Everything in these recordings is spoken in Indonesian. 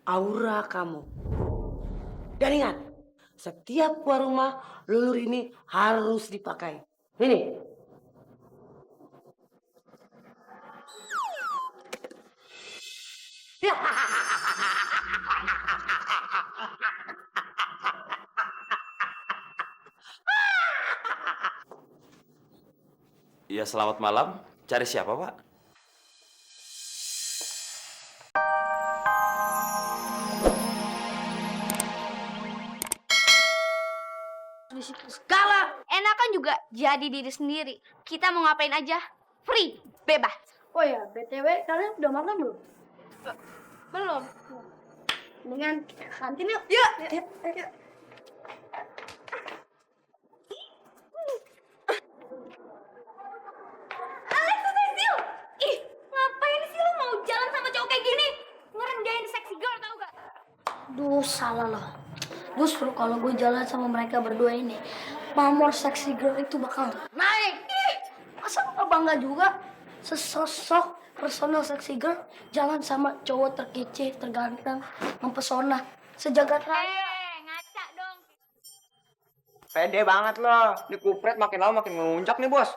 aura kamu. Dan ingat, setiap keluar rumah, lulur ini harus dipakai. Ini. Iya, selamat malam. Cari siapa, Pak? Segala enakan juga jadi diri sendiri. Kita mau ngapain aja, free, bebas. Oh ya, BTW kalian udah makan belum? Belum. Mendingan kita ke kantin yuk. Yuk. Yuk. Alexa Cecil! Ih, ngapain sih lo mau jalan sama cowok kayak gini? Ngerendahin sexy girl tau gak? Duh, salah loh. Justru kalau gue jalan sama mereka berdua ini, pamor sexy girl itu bakal naik. Masa gak bangga juga sesosok personal sexy girl jalan sama cowok terkece, terganteng, mempesona, sejagat raya. Ngaca dong. Pede banget loh. Di kupret makin lama makin ngelunjak nih, Bos.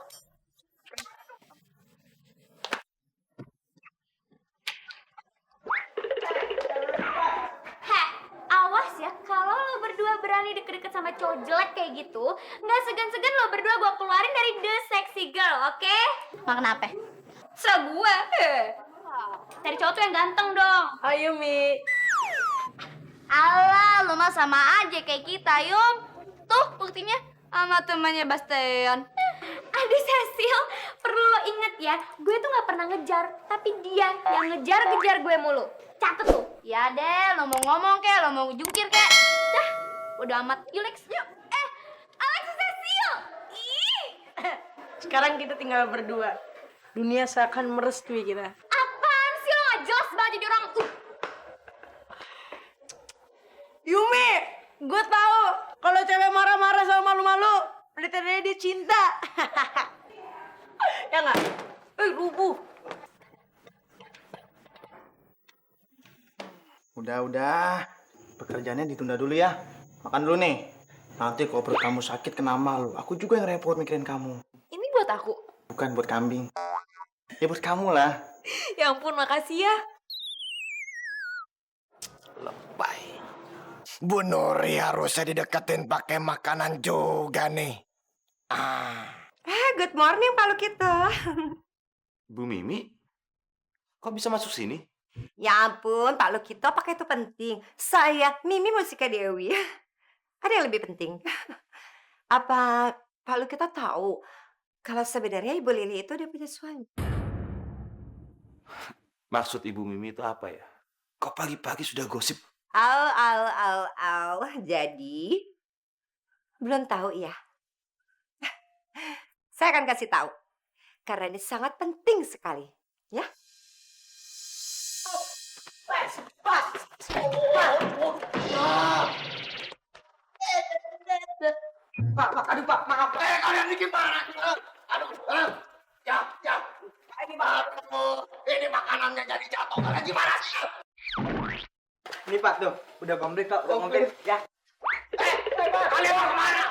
Heh, awas ya, kalau lo berdua berani deket-deket sama cowok jelek kayak gitu, nggak segan-segan lo berdua gue keluarin dari the sexy girl, oke? Mak kenapa? Serah gue. Cari cowok tuh yang ganteng dong. Ayo, Mi. Alah, lu mah sama aja kayak kita, Yum. Tuh, buktinya sama temannya Bastian. Aduh, Cecil, perlu lo inget ya, gue tuh gak pernah ngejar, tapi dia yang ngejar-ngejar gue mulu. Catet tuh. Ya deh, lo mau ngomong kek, lo mau jungkir kek. Dah, udah amat. Yuk, Lex, yuk. Alex, Cecil. Ih. Sekarang kita tinggal berdua. Dunia seakan merestui kita. Apaan sih lo gak jelas banget jadi orang. Yumi, gue tahu kalau cewek marah-marah sama malu-malu, berarti dia cinta. Ya nggak? Rubuh. Udah. Pekerjaannya ditunda dulu ya. Makan dulu nih. Nanti kalau perut kamu sakit kena malu. Aku juga yang repot mikirin kamu. Ini buat aku. Bukan buat kambing. Ya buat kamu lah. Ya ampun, makasih ya. Lebay. Bu Nuri harusnya dideketin pakai makanan juga nih. Good morning, Pak Lukito. Bu Mimi? Kok bisa masuk sini? Ya ampun, Pak Lukito pakai itu penting. Saya Mimi Mustika Dewi. Ada yang lebih penting. Apa Pak Lukito tahu kalau sebenarnya Ibu Lili itu udah punya suami? Maksud Ibu Mimi itu apa ya? Kok pagi-pagi sudah gosip? Au. Jadi belum tahu ya. Saya akan kasih tahu. Karena ini sangat penting sekali, ya. Pak, aduh Pak, maaf. Kalian ini gimana? Aduh. Ya. Ini makanannya jadi jatuh. Kalian gimana sih? Ini Pak tuh, udah komplit kok, udah komplit. Ya. Kalian mau kemana?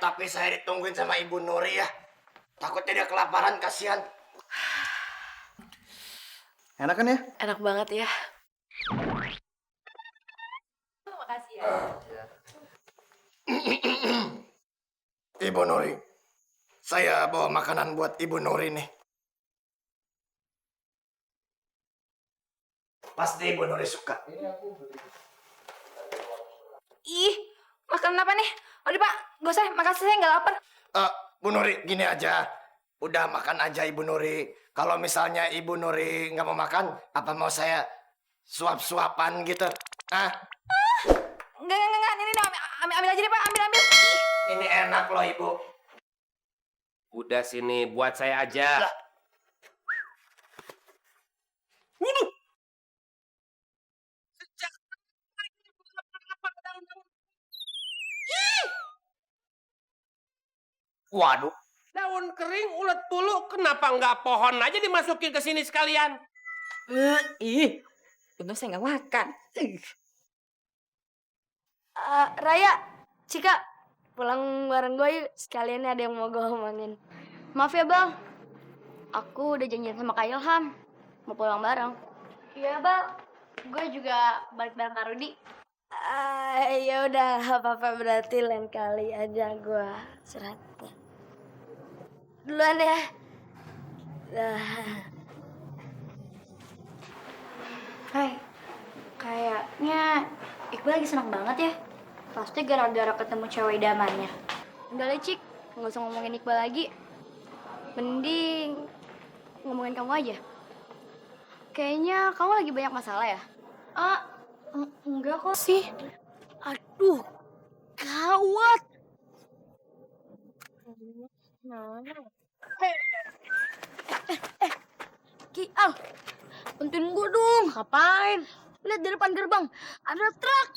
Tapi saya ditungguin sama Ibu Nuri ya. Takutnya dia kelaparan, kasihan. Enak kan ya? Enak banget ya. Makasih ya. Ibu Nuri, saya bawa makanan buat Ibu Nuri nih. Pasti Ibu Nuri suka. Ih, makan apa nih? Udah Pak, gak usah, makasih saya nggak lapar. Bu Nuri, gini aja. Udah makan aja Ibu Nuri. Kalau misalnya Ibu Nuri nggak mau makan, apa mau saya suap-suapan gitu? Enggak, ini nih, ambil aja deh Pak, ambil. Ih. Ini enak loh Ibu. Udah sini, buat saya aja. Waduh. Daun kering, ulet bulu, kenapa nggak pohon aja dimasukin ke sini sekalian? Ih, Untung saya nggak makan. Raya, Cika, pulang bareng gue yuk. Sekalian ada yang mau gue omongin. Maaf ya bang, aku udah janjian sama Kak Ilham mau pulang bareng. Iya bang, Gue juga balik bareng Kak Rudi. ya udah apa-apa, berarti lain kali aja gue istirahat. Duluan ya. Hai, kayaknya Iqbal lagi senang banget ya. Pasti gara-gara ketemu cewek idamannya. Udah lah Cik, nggak usah ngomongin Iqbal lagi. Mending ngomongin kamu aja. Kayaknya kamu lagi banyak masalah ya? Enggak kok. Sih, aduh, gawat. Ki Al, bantuin gue dong. Ngapain? Lihat di depan gerbang, ada truk.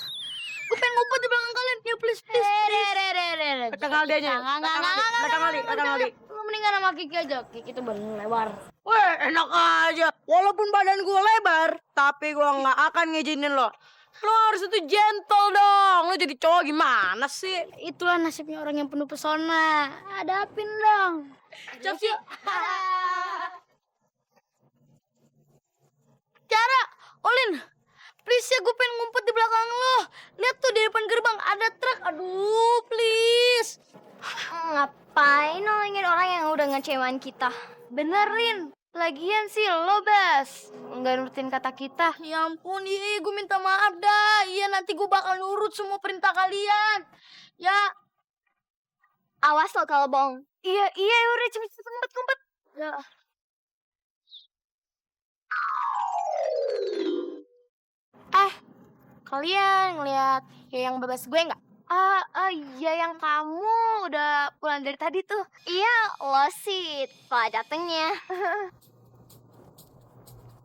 Gue pengen ngumpet di belakang kalian. Ya please, please, please. Kata Aldi aja. Kata Aldi. Lu mendingan sama Kiki aja. Kiki tuh bener lebar. Weh, enak aja. Walaupun badan gue lebar, tapi gue nggak akan ngizinin lo. Lo harus itu gentle dong. Lo jadi cowok gimana sih? Itulah nasibnya orang yang penuh pesona. Hadapin dong. Coki. Cara, Olin, please ya, gue pengen ngumpet di belakang lo. Lihat tuh di depan gerbang ada truk. Aduh, please. Ngapain nolongin orang yang udah ngecewain kita? Benerin. Lagian sih lo, Bas. Nggak nurutin kata kita. Ya ampun, iya, gue minta maaf dah. Iya, nanti gue bakal nurut semua perintah kalian. Ya. Awas lo kalau bohong. Iya, udah cepet ngumpet. Ya. Kalian ngeliat yang bebas gue nggak? Iya yang kamu udah pulang dari tadi tuh. Iya, lo sih telah datengnya.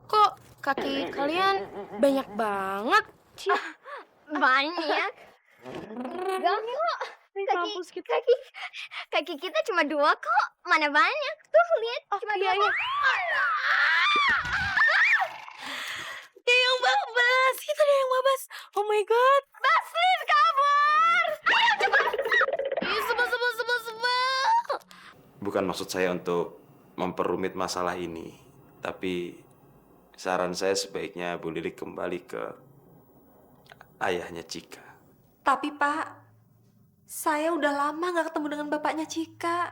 Kok kaki kalian banyak banget? Banyak. Enggak kok. Kaki kita cuma 2 kok. Mana banyak? Tuh lihat cuma 2. Yang babas, itu dia yang babas. Oh my god. Baslin kabur. Ayo cepat. Sebel. Bukan maksud saya untuk memperumit masalah ini, tapi saran saya sebaiknya Bu Lilik kembali ke ayahnya Cika. Tapi Pak, saya udah lama gak ketemu dengan bapaknya Cika.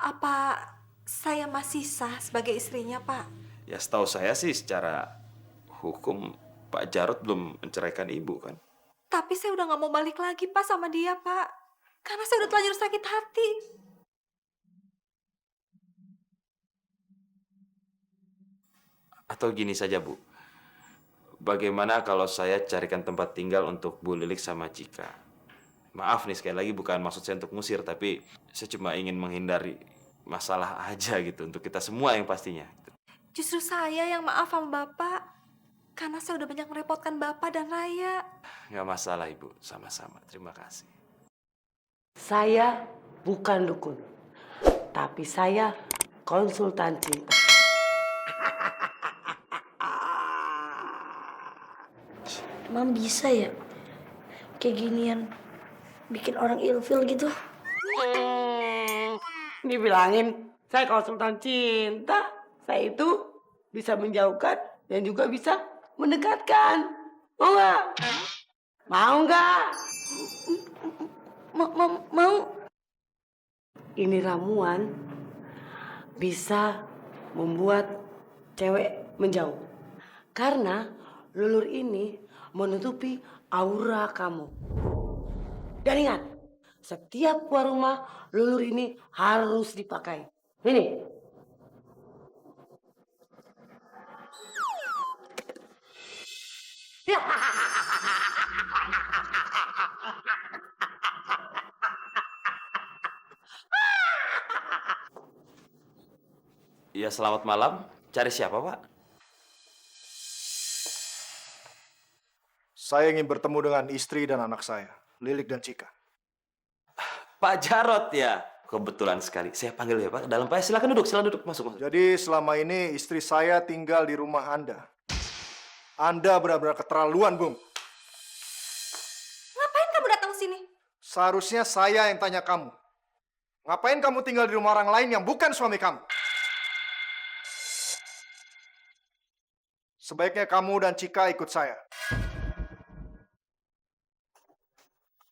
Apa saya masih sah sebagai istrinya, Pak? Ya setahu saya sih secara hukum Pak Jarod belum menceraikan ibu kan? Tapi saya udah gak mau balik lagi, Pak, sama dia, Pak. Karena saya udah terlanjur sakit hati. Atau gini saja Bu, bagaimana kalau saya carikan tempat tinggal untuk Bu Lilik sama Cika? Maaf nih sekali lagi, bukan maksud saya untuk ngusir, tapi saya cuma ingin menghindari masalah aja gitu untuk kita semua yang pastinya. Justru saya yang maaf sama Bapak. Karena saya udah banyak merepotkan Bapak dan Raya. Nggak masalah Ibu, sama-sama. Terima kasih. Saya bukan dukun, tapi saya konsultan cinta. Emang bisa ya kayak ginian bikin orang ilfil gitu? Dibilangin saya konsultan cinta. Saya itu bisa menjauhkan dan juga bisa mendekatkan. Mau nggak? Mau nggak? Mau. Ini ramuan bisa membuat cewek menjauh. Karena lulur ini menutupi aura kamu. Dan ingat, setiap keluar rumah lulur ini harus dipakai. Ini. Ya selamat malam. Cari siapa Pak? Saya ingin bertemu dengan istri dan anak saya, Lilik dan Cika. Pak Jarod ya. Kebetulan sekali. Saya panggil ya Pak. Dalam Pak. Silakan duduk. Masuk. Jadi selama ini istri saya tinggal di rumah Anda. Anda benar-benar keterlaluan, Bung. Ngapain kamu datang ke sini? Seharusnya saya yang tanya kamu. Ngapain kamu tinggal di rumah orang lain yang bukan suami kamu? Sebaiknya kamu dan Cika ikut saya.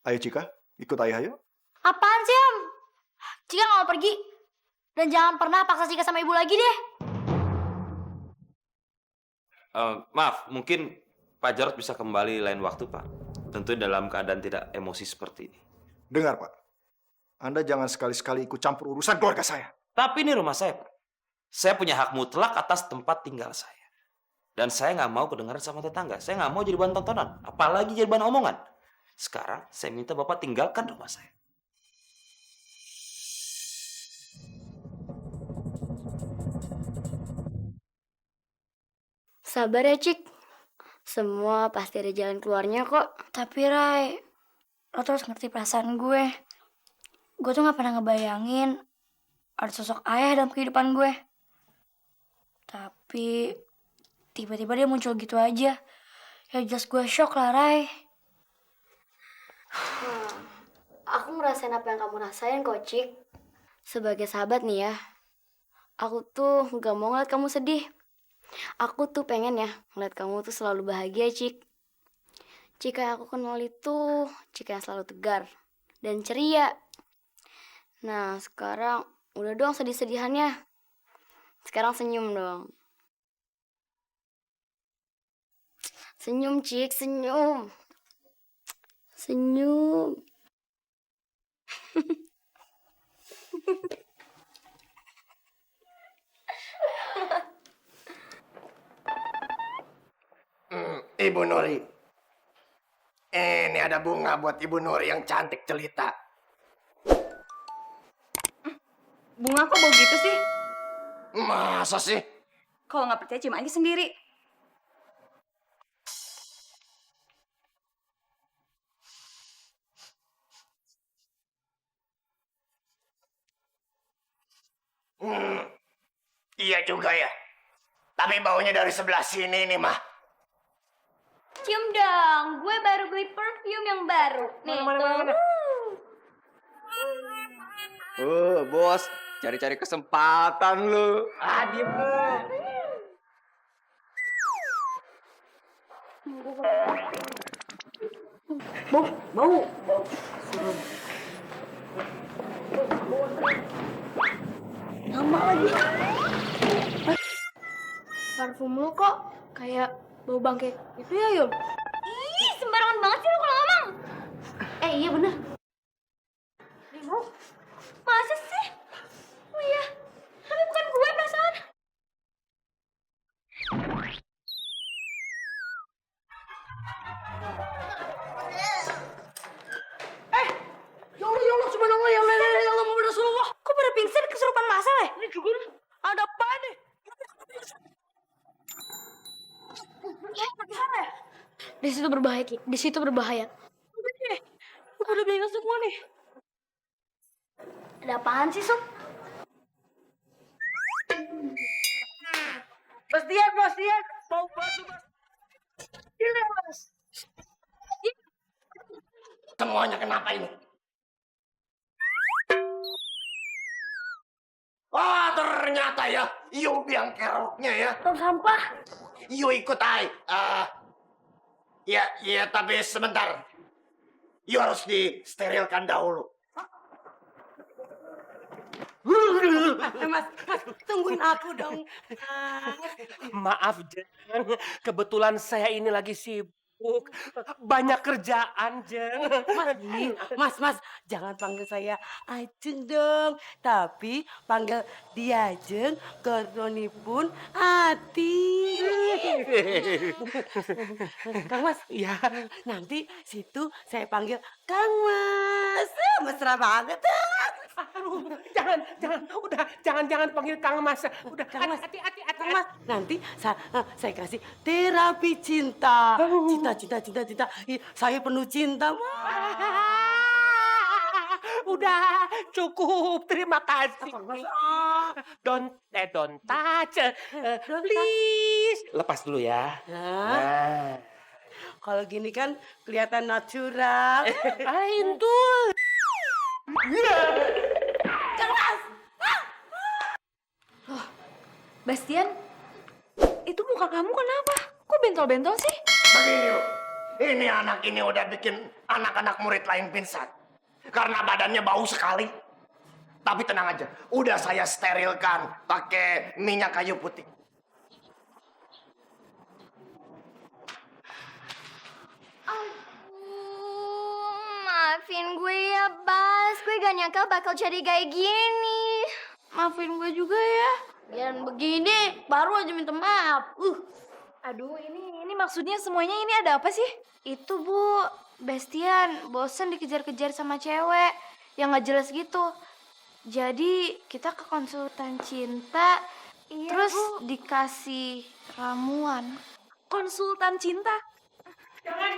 Ayo Cika, ikut ayah yuk. Apaan sih, Om? Cika nggak mau pergi. Dan jangan pernah paksa Cika sama ibu lagi deh. Maaf, mungkin Pak Jarod bisa kembali lain waktu, Pak. Tentu dalam keadaan tidak emosi seperti ini. Dengar, Pak. Anda jangan sekali-sekali ikut campur urusan keluarga saya. Tapi ini rumah saya, Pak. Saya punya hak mutlak atas tempat tinggal saya. Dan saya nggak mau kedengaran sama tetangga. Saya nggak mau jadi bahan tontonan. Apalagi jadi bahan omongan. Sekarang saya minta Bapak tinggalkan rumah saya. Sabar ya, Cik. Semua pasti ada jalan keluarnya kok. Tapi, Rai, lo terus ngerti perasaan gue. Gue tuh gak pernah ngebayangin ada sosok ayah dalam kehidupan gue. Tapi, tiba-tiba dia muncul gitu aja. Ya jelas gue shock lah, Rai. Aku ngerasain apa yang kamu rasain kok, Cik. Sebagai sahabat nih ya, aku tuh gak mau ngeliat kamu sedih. Aku tuh pengen ya ngeliat kamu tuh selalu bahagia, Cik. Cika yang aku kenal itu Cika yang selalu tegar dan ceria. Nah, sekarang udah dong sedih-sedihannya. Sekarang senyum dong. Senyum, Cik, senyum. Senyum. Ibu Nuri. Ini ada bunga buat Ibu Nuri yang cantik jelita. Bunga kok bau gitu sih? Masa sih? Kalau nggak percaya cium aja sendiri. Iya juga ya. Tapi baunya dari sebelah sini nih, mah. Cium dong, gue baru beli perfume yang baru. Nih, Mana? Bos, cari-cari kesempatan lu. Ah, diem lu. Bau. Lama lagi. Parfum lu kok kayak bau bangke gitu ya, Yul? Ih, sembarangan banget sih lu kalau ngomong. Iya bener. Masa sih? Oh iya, tapi bukan gue perasaan. Ya Allah, subhanallah, ya Allah, Muhammad Rasulullah. Kok pada pingsan kesurupan masal ya? Ini juga ada apa nih? Di situ berbahaya, Ki. Di situ berbahaya. Udah bingung semua nih. Ada apaan sih, Sob? Mas Dian. Bau batu, Mas. Ini, Mas. Semuanya kenapa ini? Oh, ternyata ya. Iyo biang keroknya ya. Tong sampah. Iyo ikut ay. Ya, tapi sebentar. Iyo harus disterilkan dahulu. Mas, tungguin aku dong. Maaf, Jen. Kebetulan saya ini lagi sibuk. Banyak kerjaan, Jen. Mas, jangan panggil saya Ajeng dong. Tapi panggil dia Ajeng, Koroni pun hati. Kang Mas, Ya, nanti situ saya panggil Kang Mas. Mesra banget. aduh, jangan, udah, jangan panggil Kang Mas. Udah, Kang Mas. hati. Kang Mas, nanti saya kasih terapi cinta. Cinta. Saya penuh cinta, Mas. Udah cukup, terima kasih. Don't touch, please. Lepas dulu ya. Nah, kalau gini kan kelihatan natural. Intul. Bastian, itu muka kamu kenapa? Kok bentol-bentol sih? Begini loh, ini anak ini udah bikin anak-anak murid lain pingsan. Karena badannya bau sekali. Tapi tenang aja, udah saya sterilkan pakai minyak kayu putih. Maafin gue ya, Bas. Gue gak nyangka bakal jadi kayak gini. Maafin gue juga ya. Jangan begini, baru aja minta maaf. Aduh, ini maksudnya semuanya ini ada apa sih? Itu, Bu. Bastian bosen dikejar-kejar sama cewek yang gak jelas gitu. Jadi kita ke konsultan cinta, terus Bu, dikasih ramuan. Konsultan cinta? Jangan.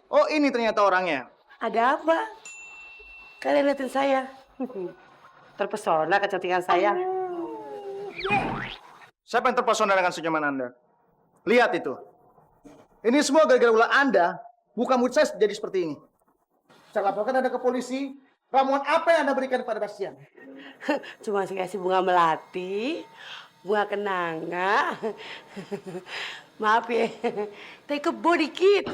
Oh, ini ternyata orangnya. Ada apa? Kalian liatin saya. Terpesona kecantikan saya. Siapa yang terpesona dengan senyuman Anda? Lihat itu. Ini semua gara-gara ulah Anda, muka murid saya jadi seperti ini. Saya laporkan Anda ke polisi. Ramuan apa yang Anda berikan kepada Bastian? Cuma saya kasih bunga melati, bunga kenanga. Maaf ya, tapi kebo dikit.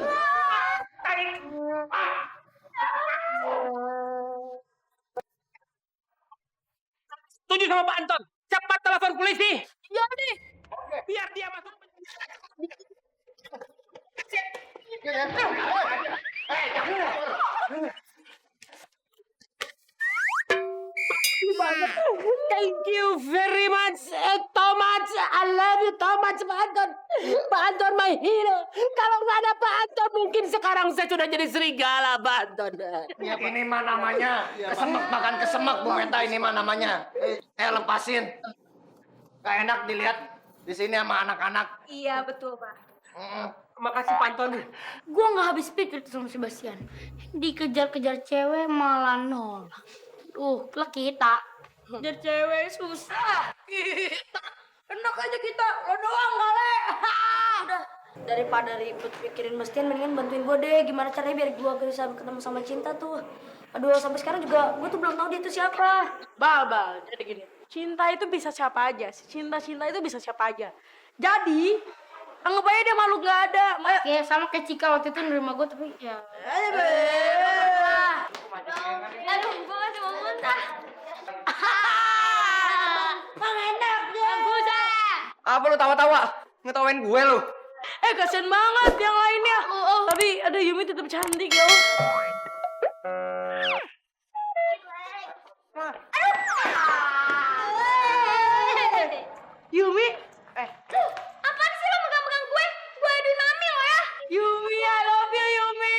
Setuju sama Pak Anton. Cepat telepon polisi. Iya nih. Biar dia masuk. Thank you very much, Thomas. I love you, Thomas, Pak Anton. Pak Anton, my hero. Kalau nggak ada Pak Anton, mungkin sekarang saya sudah jadi serigala, Pak Anton. Ini mah namanya kesemek makan kesemek, Bu Meta. Ini mah namanya. Lepasin. Gak enak dilihat di sini sama anak-anak. Iya, betul, Pak. Makasih Pak Anton. Gua nggak habis pikir tuh sama Sebastian. Dikejar-kejar cewek malah nolak. Lah kita. Kejar cewek susah. Enak aja kita, lo doang kali. Udah, daripada ribet pikirin Bastian, mendingan bantuin gue deh. Gimana caranya biar gue bisa ketemu sama Cinta tuh. Aduh, sampai sekarang juga gue tuh belum tahu dia itu siapa. Bal, jadi gini. Cinta itu bisa siapa aja. Cinta itu bisa siapa aja. Jadi, anggap aja dia makhluk gak ada. Ya sama kayak Cika waktu itu nerima gue, tapi ya. Aduh, gue masih mau muntah. Bang enak ya. Apa lu tawa-tawa? Ngetawain gue lu? Kasian banget yang lainnya. Tapi ada Yumi tetap cantik ya. Yumi, Apaan sih lo megang-megang gue? Gue aduin mami lo ya. Yumi, I love you, Yumi.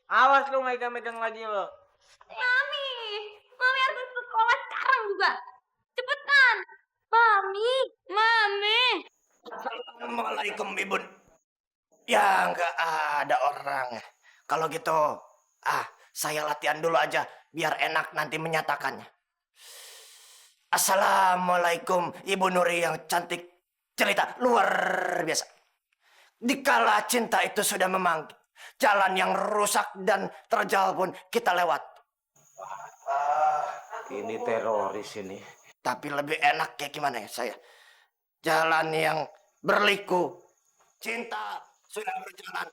Awas lu megang-megang lagi lo. Mami harus ke sekolah sekarang juga. Cepetan. Mami. Assalamualaikum, Ibu. Ya, nggak ada orang. Kalau gitu, saya latihan dulu aja biar enak nanti menyatakannya. Assalamualaikum, Ibu Nuri yang cantik. Cerita luar biasa. Dikala cinta itu sudah memanggil, jalan yang rusak dan terjal pun kita lewat. Ini teroris ini. Tapi lebih enak kayak gimana ya saya? Jalan yang berliku. Cinta sudah berjalan.